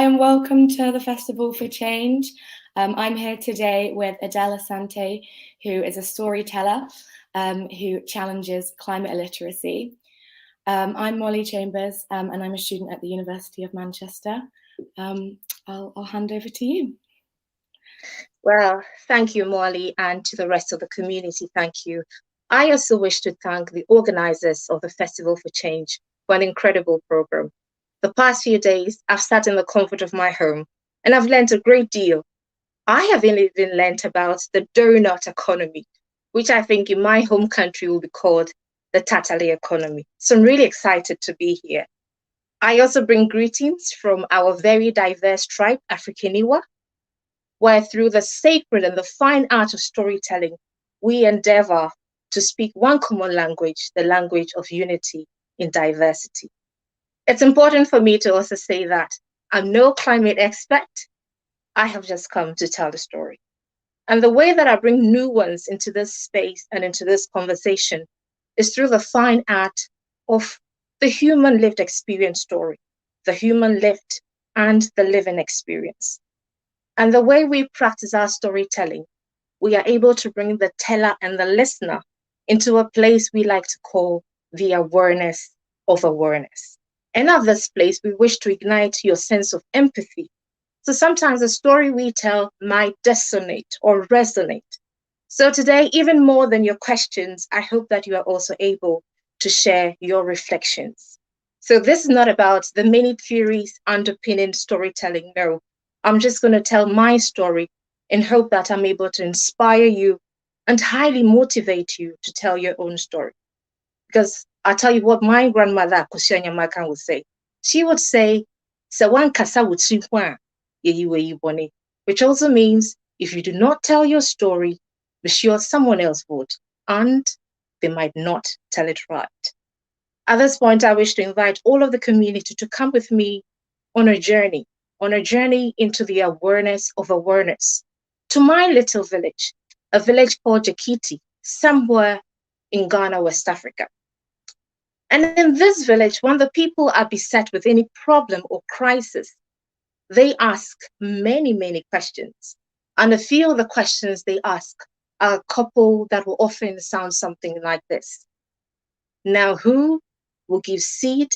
and welcome to the Festival for Change. I'm here today with Adelle A'asante, who is a storyteller who challenges climate illiteracy. I'm Molly Chambers, and I'm a student at the University of Manchester. I'll hand over to you. Well, thank you, Molly, and to the rest of the community, thank you. I also wish to thank the organizers of the Festival for Change for an incredible program. The past few days, I've sat in the comfort of my home and I've learned a great deal. I have even learned about the donut economy, which I think in my home country will be called the Tatale economy. So I'm really excited to be here. I also bring greetings from our very diverse tribe, Africaniwa, where through the sacred and the fine art of storytelling, we endeavor to speak one common language, the language of unity in diversity. It's important for me to also say that I'm no climate expert. I have just come to tell the story. And the way that I bring nuance into this space and into this conversation is through the fine art of the human lived experience story, the human lived and the living experience. And the way we practice our storytelling, we are able to bring the teller and the listener into a place we like to call the awareness of awareness. And at this place, we wish to ignite your sense of empathy. So sometimes the story we tell might dissonate or resonate. So today, even more than your questions, I hope that you are also able to share your reflections. So this is not about the many theories underpinning storytelling. No, I'm just going to tell my story and hope that I'm able to inspire you and highly motivate you to tell your own story. Because I'll tell you what my grandmother, Kusianya Makan, would say. She would say, "Sawan kasa wutsipwa yeyiwe," which also means if you do not tell your story, be sure someone else would, and they might not tell it right. At this point, I wish to invite all of the community to come with me on a journey into the awareness of awareness, to my little village, a village called Jakiti, somewhere in Ghana, West Africa. And in this village, when the people are beset with any problem or crisis, they ask many, many questions. And a few of the questions they ask are a couple that will often sound something like this. Now, who will give seed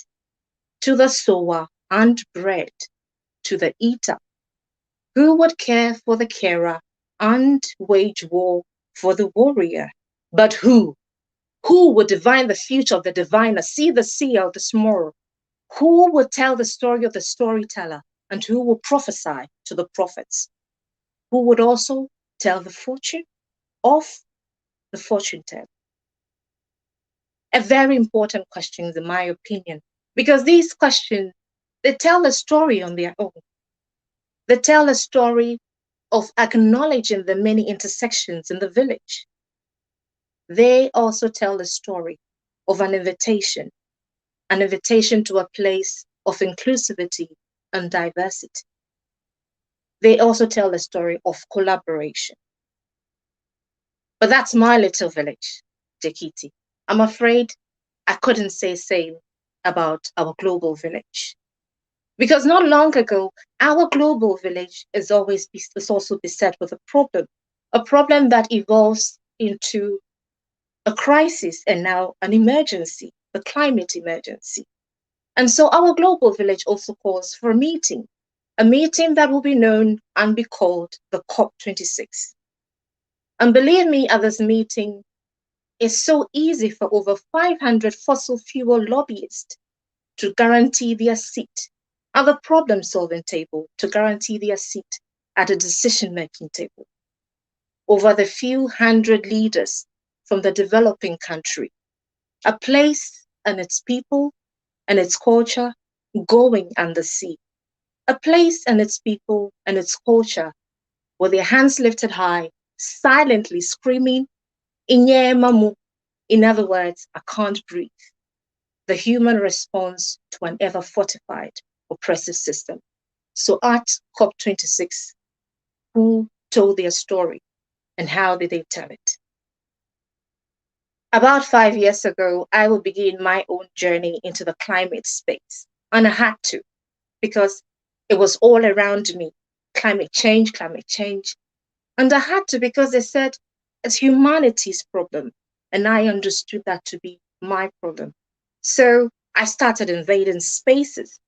to the sower and bread to the eater? Who would care for the carer and wage war for the warrior? But who? Who would divine the future of the diviner, see the seer of the tomorrow? Who would tell the story of the storyteller, and who will prophesy to the prophets? Who would also tell the fortune of the fortune teller? A very important question, in my opinion, because these questions, they tell a story on their own. They tell a story of acknowledging the many intersections in the village. They also tell the story of an invitation to a place of inclusivity and diversity. They also tell the story of collaboration. But that's my little village, Jakiti. I'm afraid I couldn't say same about our global village. Because not long ago, our global village is also beset with a problem that evolves into a crisis and now an emergency, the climate emergency. And so our global village also calls for a meeting that will be known and be called the COP26. And believe me, at this meeting, it's so easy for over 500 fossil fuel lobbyists to guarantee their seat at the problem-solving table, to guarantee their seat at the decision-making table. Over the few hundred leaders from the developing country, a place and its people and its culture going under sea, a place and its people and its culture with their hands lifted high, silently screaming, "Inyemamu," in other words, "I can't breathe," the human response to an ever-fortified oppressive system. So at COP26, who told their story and how did they tell it? About 5 years ago, I will begin my own journey into the climate space. And I had to, because It was all around me. Climate change, climate change. And I had to, because they said it's humanity's problem. And I understood that to be my problem. So I started invading spaces.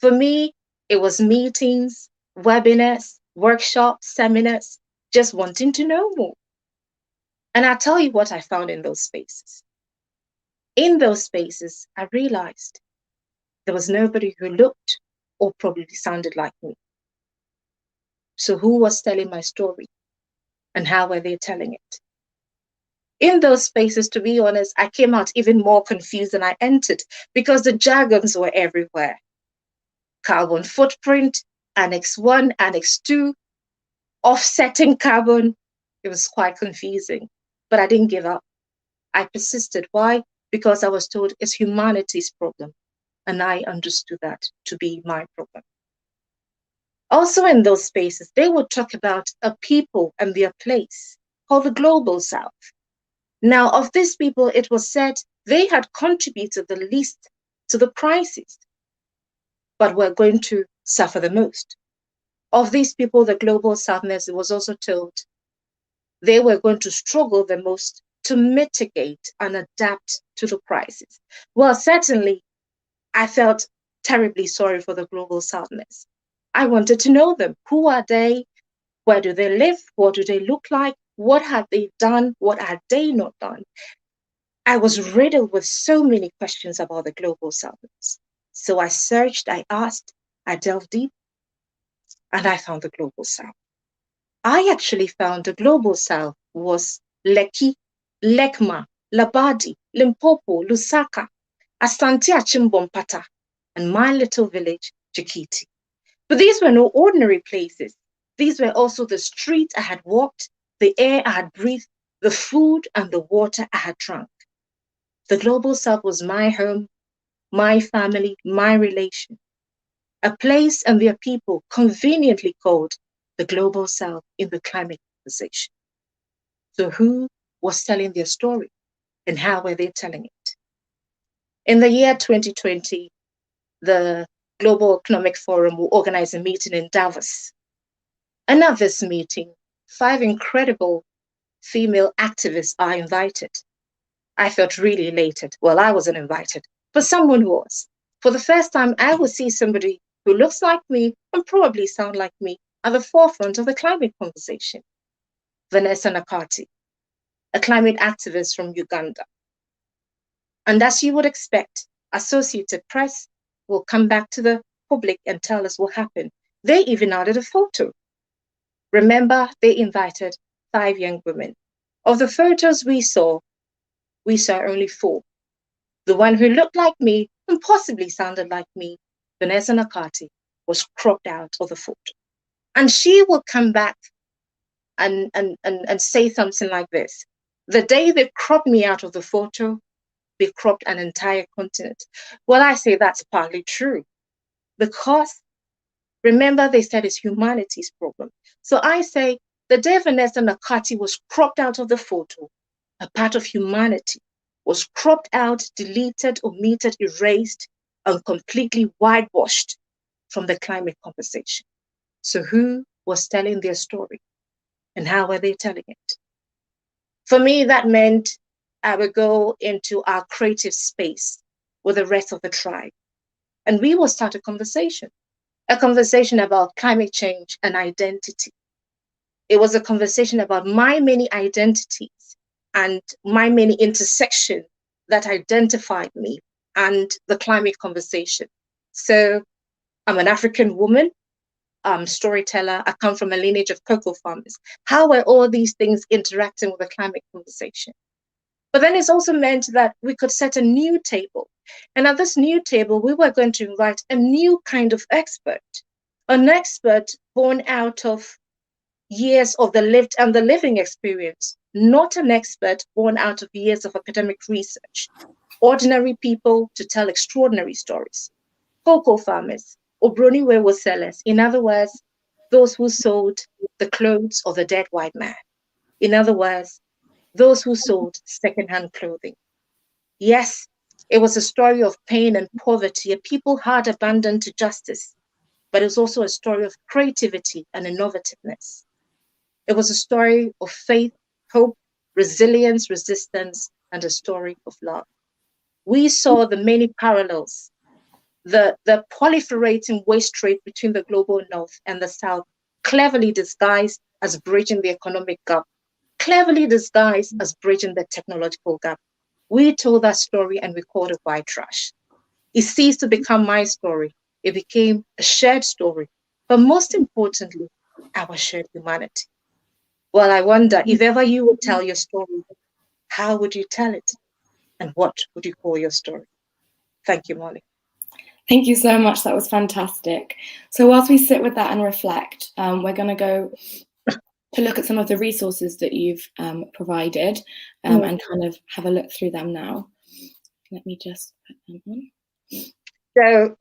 For me, it was meetings, webinars, workshops, seminars, just wanting to know more. And I'll tell you what I found in those spaces. In those spaces, I realized there was nobody who looked or probably sounded like me. So who was telling my story and how were they telling it? In those spaces, to be honest, I came out even more confused than I entered because the jargons were everywhere. Carbon footprint, Annex 1, Annex 2, offsetting carbon. It was quite confusing, but I didn't give up. I persisted. Why? Because I was told it's humanity's problem. And I understood that to be my problem. Also in those spaces, they would talk about a people and their place called the Global South. Now, of these people, it was said they had contributed the least to the crisis, but were going to suffer the most. Of these people, the Global Southness, it was also told they were going to struggle the most to mitigate and adapt to the crisis. Well, certainly, I felt terribly sorry for the Global Southness. I wanted to know them. Who are they? Where do they live? What do they look like? What have they done? What have they not done? I was riddled with so many questions about the Global Southness. So I searched, I asked, I delved deep, and I found the Global South. I actually found the Global South was Lekki, Lekma, Labadi, Limpopo, Lusaka, Asante Achimbompata, and my little village, Chikiti. But these were no ordinary places. These were also the streets I had walked, the air I had breathed, the food and the water I had drunk. The Global South was my home, my family, my relation. A place and their people conveniently called the Global South in the climate conversation. So who was telling their story and how were they telling it? In the year 2020, the Global Economic Forum will organize a meeting in Davos. And at this meeting, 5 incredible female activists are invited. I felt really elated. Well, I wasn't invited, but someone was. For the first time, I will see somebody who looks like me and probably sound like me at the forefront of the climate conversation. Vanessa Nakati, a climate activist from Uganda. And as you would expect, Associated Press will come back to the public and tell us what happened. They even added a photo. Remember, they invited 5 young women. Of the photos we saw only 4. The one who looked like me and possibly sounded like me, Vanessa Nakati, was cropped out of the photo. And she will come back and say something like this. The day they cropped me out of the photo, they cropped an entire continent. Well, I say that's partly true because remember they said it's humanity's problem. So I say the day Vanessa Nakati was cropped out of the photo, a part of humanity was cropped out, deleted, omitted, erased, and completely whitewashed from the climate conversation. So who was telling their story and how were they telling it? For me, that meant I would go into our creative space with the rest of the tribe. And we will start a conversation about climate change and identity. It was a conversation about my many identities and my many intersections that identified me and the climate conversation. So I'm an African woman, storyteller. I come from a lineage of cocoa farmers. How were all these things interacting with the climate conversation? But then it's also meant that we could set a new table. And at this new table, we were going to invite a new kind of expert, an expert born out of years of the lived and the living experience, not an expert born out of years of academic research. Ordinary people to tell extraordinary stories. Cocoa farmers, Obroniwe sellers, in other words, those who sold the clothes of the dead white man. In other words, those who sold secondhand clothing. Yes, it was a story of pain and poverty, a people hard abandoned to justice. but it's also a story of creativity and innovativeness. It was a story of faith, hope, resilience, resistance, and a story of love. We saw the many parallels, the proliferating waste trade between the global north and the south, cleverly disguised as bridging the economic gap, cleverly disguised as bridging the technological gap. We told that story and we called it white trash. It ceased to become my story. It became a shared story, but most importantly, our shared humanity. Well, I wonder if ever you would tell your story, how would you tell it? And what would you call your story? Thank you, Molly. Thank you so much. That was fantastic. So whilst we sit with that and reflect, we're going to go to look at some of the resources that you've provided and kind of have a look through them now. Let me just put them on. So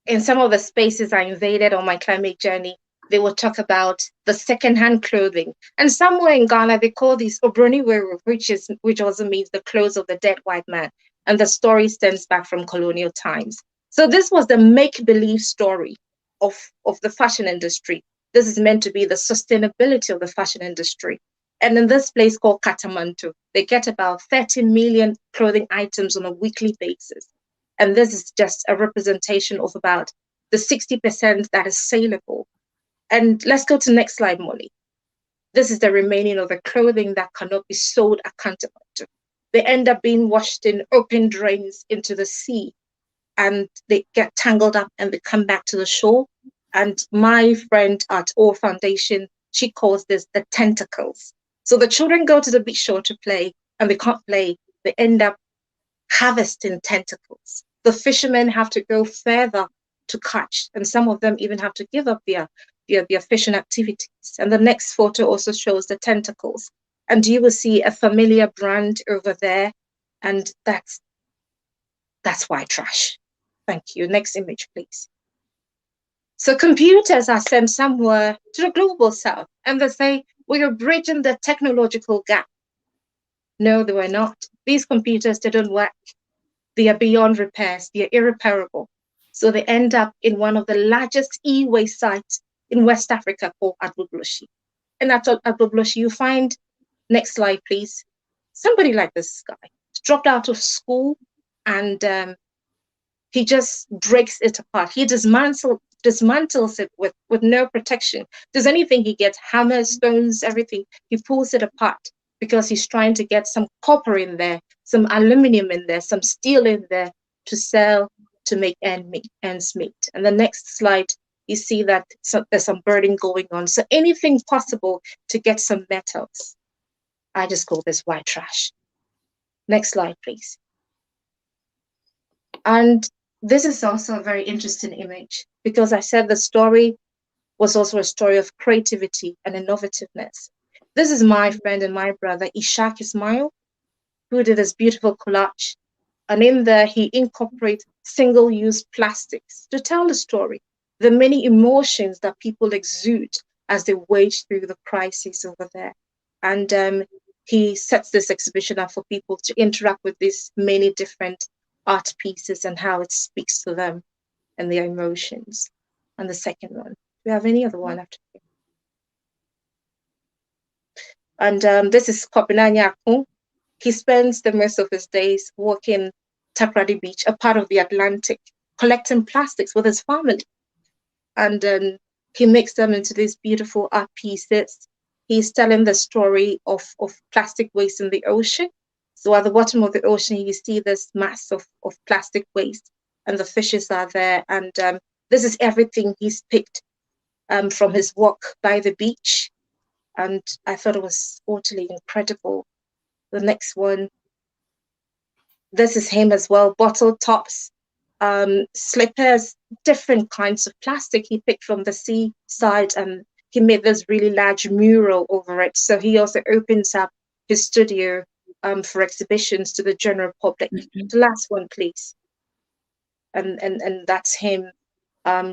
in some of the spaces I invaded on my climate journey, they will talk about the secondhand clothing. And somewhere in Ghana, they call these obroniweru, which also means the clothes of the dead white man. And the story stems back from colonial times. So this was the make-believe story of the fashion industry. This is meant to be the sustainability of the fashion industry. And in this place called Katamanto, they get about 30 million clothing items on a weekly basis. And this is just a representation of about the 60% that is saleable. And let's go to the next slide, Molly. This is the remaining of the clothing that cannot be sold at Katamanto. They end up being washed in open drains into the sea, and they get tangled up and they come back to the shore. And my friend at EnT Foundation, she calls this the tentacles. So the children go to the beach shore to play, and they can't play. They end up harvesting tentacles. The fishermen have to go further to catch, and some of them even have to give up their fishing activities. And the next photo also shows the tentacles. And you will see a familiar brand over there, and that's white trash. Thank you. Next image, please. So computers are sent somewhere to the global south, and they say, we are bridging the technological gap. No, they were not. These computers didn't work. They are beyond repairs. They are irreparable. So they end up in one of the largest e-waste sites in West Africa called Agbogloshi. And at Agbogloshi, you find, next slide, please, somebody like this guy. He's dropped out of school, and he just breaks it apart. He dismantles it with no protection. Does anything, he gets hammers, stones, everything. He pulls it apart because he's trying to get some copper in there, some aluminum in there, some steel in there to sell, to make ends meet. And the next slide, you see that there's some burning going on. So anything possible to get some metals. I just call this white trash. Next slide, please. And this is also a very interesting image, because I said the story was also a story of creativity and innovativeness. This is my friend and my brother, Ishaq Ismail, who did this beautiful collage. And in there, he incorporates single-use plastics to tell the story, the many emotions that people exude as they wage through the crisis over there. And he sets this exhibition up for people to interact with these many different art pieces and how it speaks to them and their emotions. And the second one, do we have any other one after? And this is Kopinanya Akun. He spends the most of his days walking Takrady Beach, a part of the Atlantic, collecting plastics with his family. And he makes them into these beautiful art pieces. He's telling the story of plastic waste in the ocean. So at the bottom of the ocean, you see this mass of plastic waste, and the fishes are there. And this is everything he's picked from his walk by the beach. And I thought it was totally incredible. The next one, this is him as well, bottle tops, slippers, different kinds of plastic he picked from the seaside, and he made this really large mural over it. So he also opens up his studio for exhibitions to the general public. The last one, please. And that's him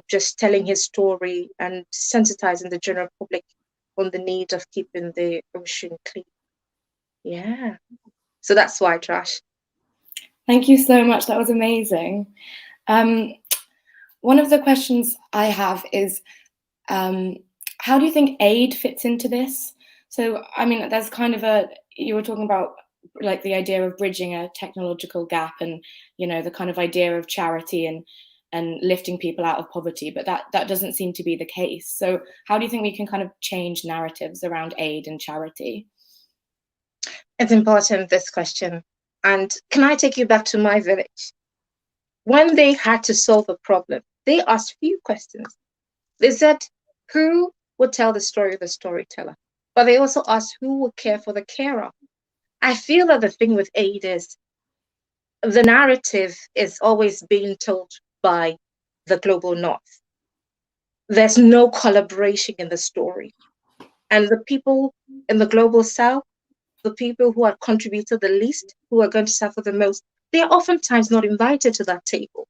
just telling his story and sensitizing the general public on the need of keeping the ocean clean. Yeah. So that's white trash. Thank you so much. That was amazing. one of the questions I have is, how do you think aid fits into this? So, I mean, there's kind of you were talking about like the idea of bridging a technological gap and, the kind of idea of charity and lifting people out of poverty, but that doesn't seem to be the case. So how do you think we can kind of change narratives around aid and charity? It's important, this question. And can I take you back to my village? When they had to solve a problem, they asked few questions. They said, who would tell the story of the storyteller? But they also asked, who would care for the carer? I feel that the thing with aid is the narrative is always being told by the global north. There's no collaboration in the story. And the people in the global south, the people who are contributed the least, who are going to suffer the most, they are oftentimes not invited to that table.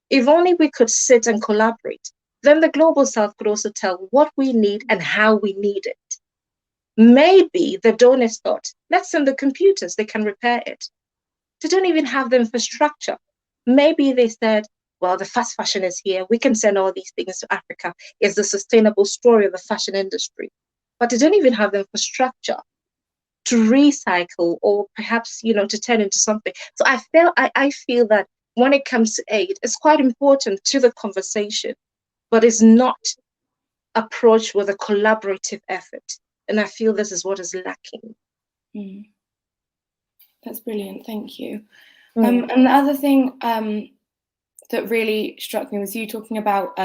If only we could sit and collaborate, then the global south could also tell what we need and how we need it. Maybe the donors thought, let's send the computers, they can repair it. They don't even have the infrastructure. Maybe they said, well, the fast fashion is here. We can send all these things to Africa. It's the sustainable story of the fashion industry. But they don't even have the infrastructure to recycle or perhaps, to turn into something. So I feel that when it comes to aid, it's quite important to the conversation, but it's not approached with a collaborative effort. And I feel this is what is lacking. Mm. That's brilliant. Thank you. And the other thing that really struck me was you talking about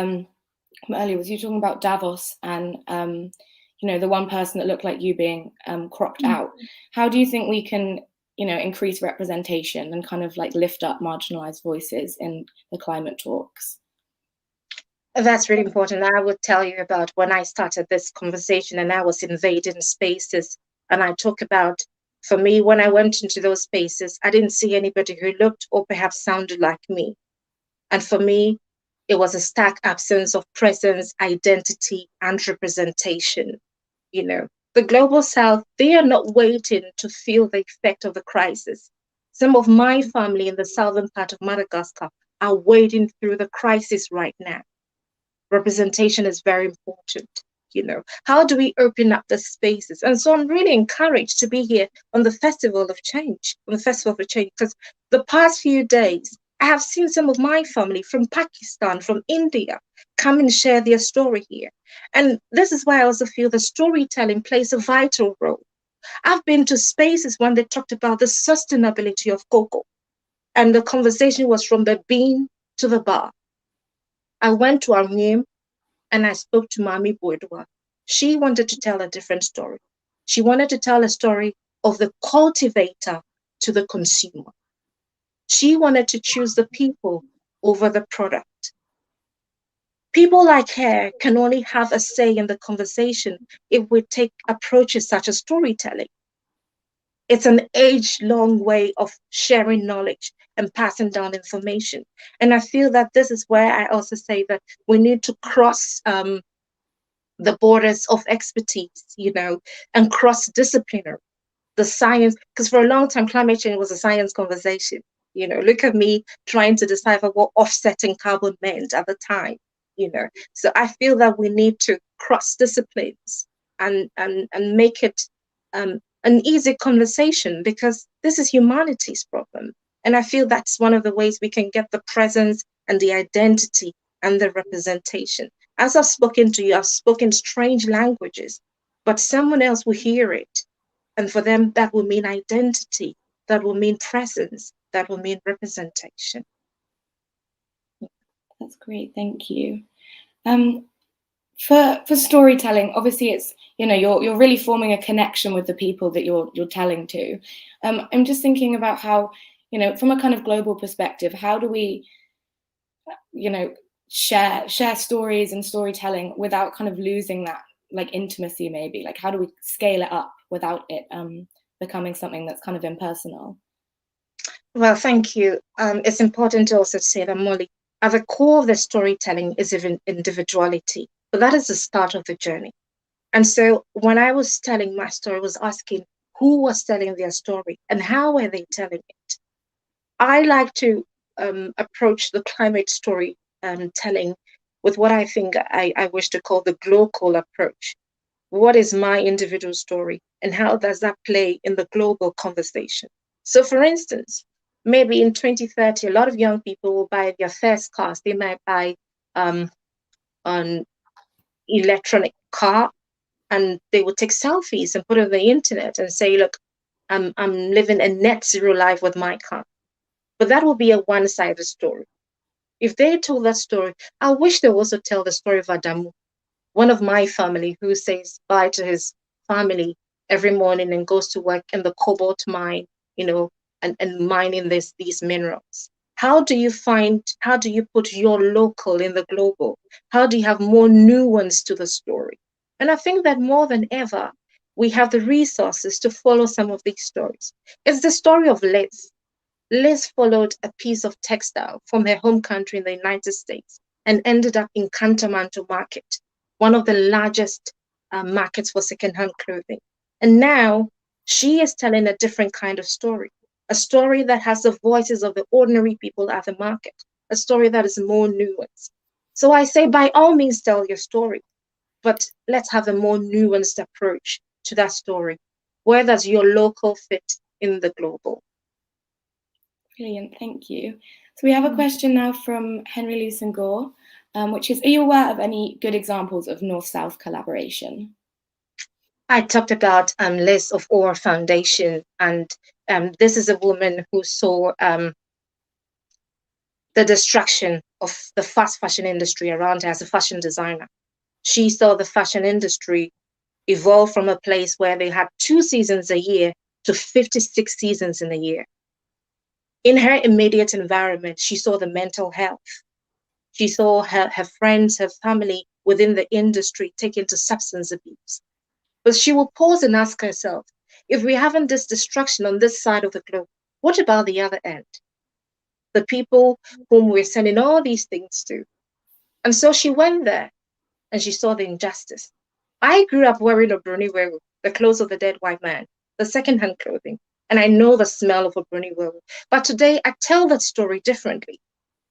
earlier, was you talking about Davos and the one person that looked like you being cropped out. How do you think we can increase representation and kind of like lift up marginalized voices in the climate talks? That's really important. I would tell you about when I started this conversation and I was invading spaces, and I talk about, for me, when I went into those spaces, I didn't see anybody who looked or perhaps sounded like me. And for me, it was a stark absence of presence, identity, and representation. The global south, they are not waiting to feel the effect of the crisis. Some of my family in the southern part of Madagascar are wading through the crisis right now. Representation is very important. How do we open up the spaces? And so I'm really encouraged to be here on the Festival of Change, because the past few days, I have seen some of my family from Pakistan, from India, come and share their story here. And this is why I also feel the storytelling plays a vital role. I've been to spaces when they talked about the sustainability of cocoa, and the conversation was from the bean to the bar. I went to Arnhem and I spoke to Mami Boudwa. She wanted to tell a different story. She wanted to tell a story of the cultivator to the consumer. She wanted to choose the people over the product. People like her can only have a say in the conversation if we take approaches such as storytelling. It's an age-long way of sharing knowledge and passing down information. And I feel that this is where I also say that we need to cross the borders of expertise, and cross-disciplinary. The science, because for a long time, climate change was a science conversation. Look at me trying to decipher what offsetting carbon meant at the time. So I feel that we need to cross disciplines and make it an easy conversation, because this is humanity's problem. And I feel that's one of the ways we can get the presence and the identity and the representation. As I've spoken to you, I've spoken strange languages, but someone else will hear it. And for them, that will mean identity, that will mean presence, that will mean representation. That's great, thank you. For storytelling, obviously it's, you're really forming a connection with the people that you're telling to. I'm just thinking about how, from a kind of global perspective, how do we, share stories and storytelling without kind of losing that like intimacy, maybe? Like, how do we scale it up without it becoming something that's kind of impersonal? Well, thank you. It's important to also say that, Molly, at the core of the storytelling is even individuality, but that is the start of the journey. And so when I was telling my story, I was asking who was telling their story and how were they telling it? I like to approach the climate story telling with what I think I wish to call the global approach. What is my individual story and how does that play in the global conversation? So for instance, maybe in 2030, a lot of young people will buy their first cars. They might buy an electronic car and they will take selfies and put it on the internet and say, look, I'm living a net zero life with my car. But that will be a one-sided story. If they told that story, I wish they also tell the story of Adamu, one of my family who says bye to his family every morning and goes to work in the cobalt mine, and mining these minerals. How do you put your local in the global? How do you have more nuance to the story? And I think that more than ever, we have the resources to follow some of these stories. It's the story of Liz. Liz followed a piece of textile from her home country in the United States and ended up in Cantonment Market, one of the largest markets for secondhand clothing. And now she is telling a different kind of story, a story that has the voices of the ordinary people at the market, a story that is more nuanced. So I say, by all means, tell your story, but let's have a more nuanced approach to that story. Where does your local fit in the global? Brilliant, thank you. So we have a question now from Henry Lusengore, which is, are you aware of any good examples of North-South collaboration? I talked about Liz of EnT Foundation, and this is a woman who saw the destruction of the fast fashion industry around her as a fashion designer. She saw the fashion industry evolve from a place where they had 2 seasons a year to 56 seasons in a year. In her immediate environment, she saw the mental health. She saw her friends, her family within the industry taken to substance abuse. But she will pause and ask herself, if we haven't this destruction on this side of the globe, what about the other end? The people whom we're sending all these things to. And so she went there and she saw the injustice. I grew up wearing a bruniwewu, the clothes of the dead white man, the secondhand clothing, and I know the smell of a bruniwewu. But today I tell that story differently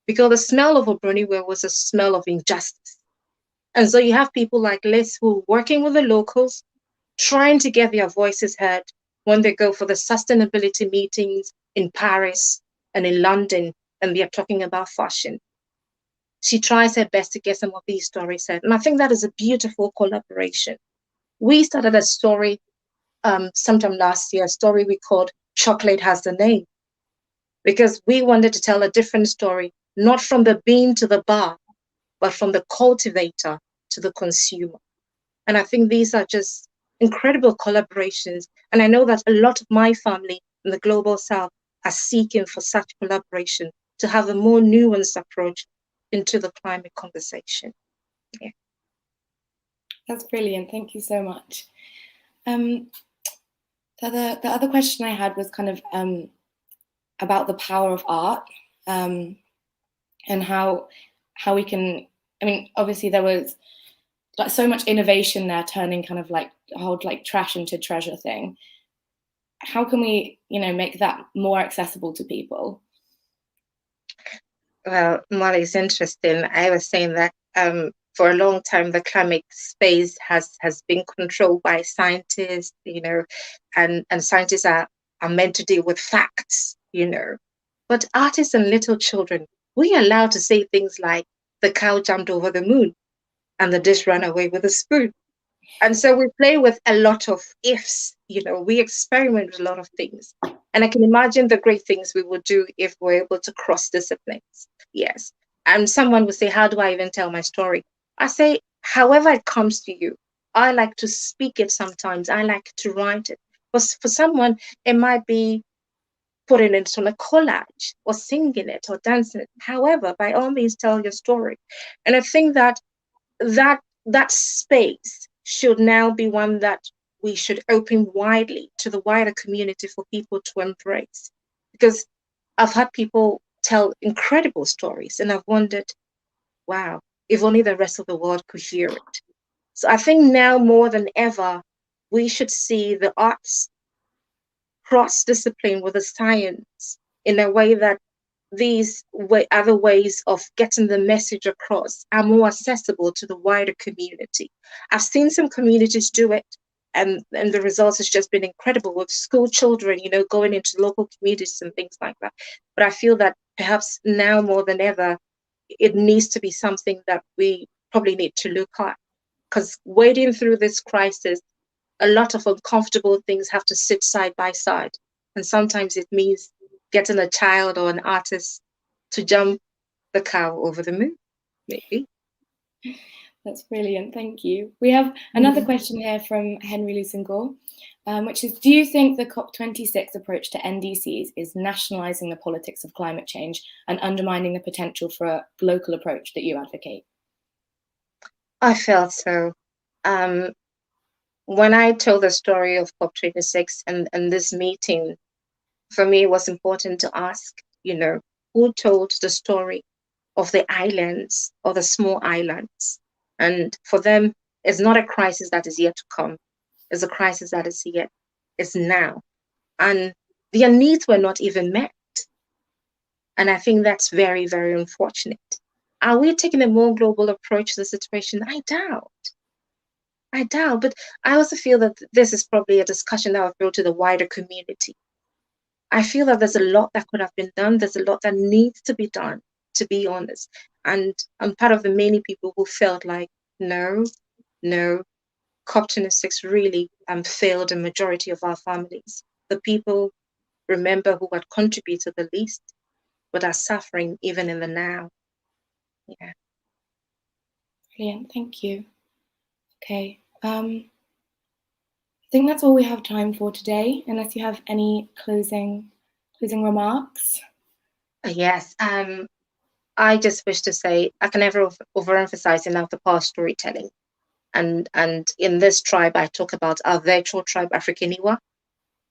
because the smell of a bruniwewu was a smell of injustice. And so you have people like Liz who are working with the locals, trying to get their voices heard when they go for the sustainability meetings in Paris and in London, and they're talking about fashion. She tries her best to get some of these stories heard. And I think that is a beautiful collaboration. We started a story sometime last year, a story we called Chocolate Has the Name, because we wanted to tell a different story, not from the bean to the bar, but from the cultivator to the consumer. And I think these are just incredible collaborations. And I know that a lot of my family in the Global South are seeking for such collaboration to have a more nuanced approach into the climate conversation. Yeah. That's brilliant. Thank you so much. The other question I had was kind of about the power of art and how we can, I mean, obviously there was like so much innovation there, turning kind of like the whole like trash into treasure thing. How can we, make that more accessible to people? Well, Molly, it's interesting. I was saying that for a long time, the climate space has been controlled by scientists, and scientists are meant to deal with facts, But artists and little children, we are allowed to say things like the cow jumped over the moon and the dish ran away with a spoon. And so we play with a lot of ifs, we experiment with a lot of things. And I can imagine the great things we would do if we're able to cross disciplines. Yes. And someone would say, how do I even tell my story? I say, however it comes to you. I like to speak it sometimes. I like to write it. But for someone, it might be putting it on a collage or singing it or dancing it. However, by all means, tell your story. And I think that space should now be one that we should open widely to the wider community for people to embrace. Because I've had people tell incredible stories and I've wondered, wow, if only the rest of the world could hear it. So I think now more than ever, we should see the arts cross-discipline with the science in a way that these other ways of getting the message across are more accessible to the wider community. I've seen some communities do it, and the results has just been incredible with school children, going into local communities and things like that. But I feel that perhaps now more than ever, it needs to be something that we probably need to look at, because wading through this crisis, a lot of uncomfortable things have to sit side by side. And sometimes it means getting a child or an artist to jump the cow over the moon, maybe. That's brilliant, thank you. We have another question here from Henry Lusengor, which is, do you think the COP26 approach to NDCs is nationalising the politics of climate change and undermining the potential for a local approach that you advocate? I felt so. When I told the story of COP26 and this meeting, for me, it was important to ask, who told the story of the islands or the small islands? And for them, it's not a crisis that is yet to come. It's a crisis that is here. It's now. And their needs were not even met. And I think that's very, very unfortunate. Are we taking a more global approach to the situation? I doubt. But I also feel that this is probably a discussion that will go to the wider community. I feel that there's a lot that could have been done. There's a lot that needs to be done, to be honest. And I'm part of the many people who felt like, no, COP26 really failed a majority of our families. The people, remember, who had contributed the least, but are suffering even in the now. Yeah. Brilliant, thank you. Okay. I think that's all we have time for today, unless you have any closing remarks. Yes. I just wish to say I can never overemphasize enough the power of storytelling. And in this tribe, I talk about our virtual tribe, Africaniwa.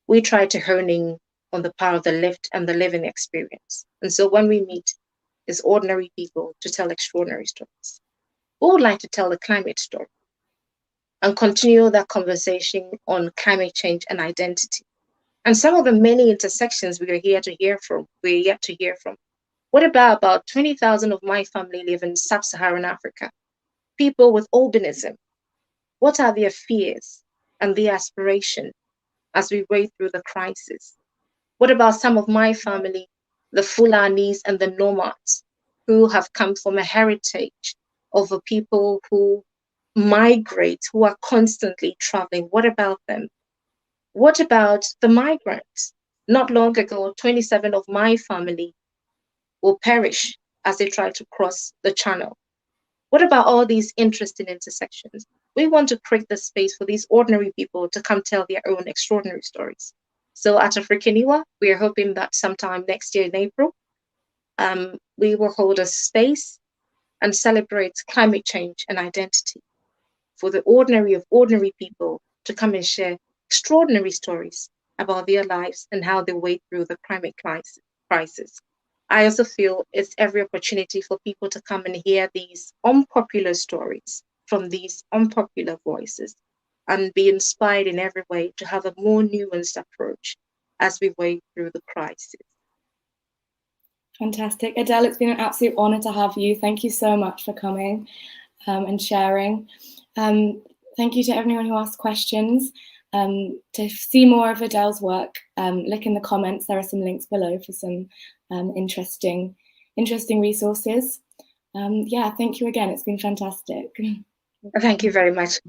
We try to hone in on the power of the lived and the living experience. And so when we meet as ordinary people to tell extraordinary stories, we would like to tell the climate story and continue that conversation on climate change and identity. And some of the many intersections we are yet to hear from. What about 20,000 of my family live in sub-Saharan Africa? People with albinism. What are their fears and their aspiration as we wade through the crisis? What about some of my family, the Fulanis and the nomads, who have come from a heritage of a people who migrate, who are constantly traveling? What about them? What about the migrants? Not long ago, 27 of my family will perish as they try to cross the channel. What about all these interesting intersections? We want to create the space for these ordinary people to come tell their own extraordinary stories. So at Africaniwa, we are hoping that sometime next year in April, we will hold a space and celebrate climate change and identity for the ordinary of ordinary people to come and share extraordinary stories about their lives and how they wade through the climate crisis. I also feel it's every opportunity for people to come and hear these unpopular stories from these unpopular voices and be inspired in every way to have a more nuanced approach as we wade through the crisis. Fantastic. Adelle, it's been an absolute honor to have you. Thank you so much for coming and sharing. Thank you to everyone who asked questions. To see more of Adelle's work, look in the comments. There are some links below for some interesting resources. Yeah, thank you again. It's been fantastic. Thank you very much.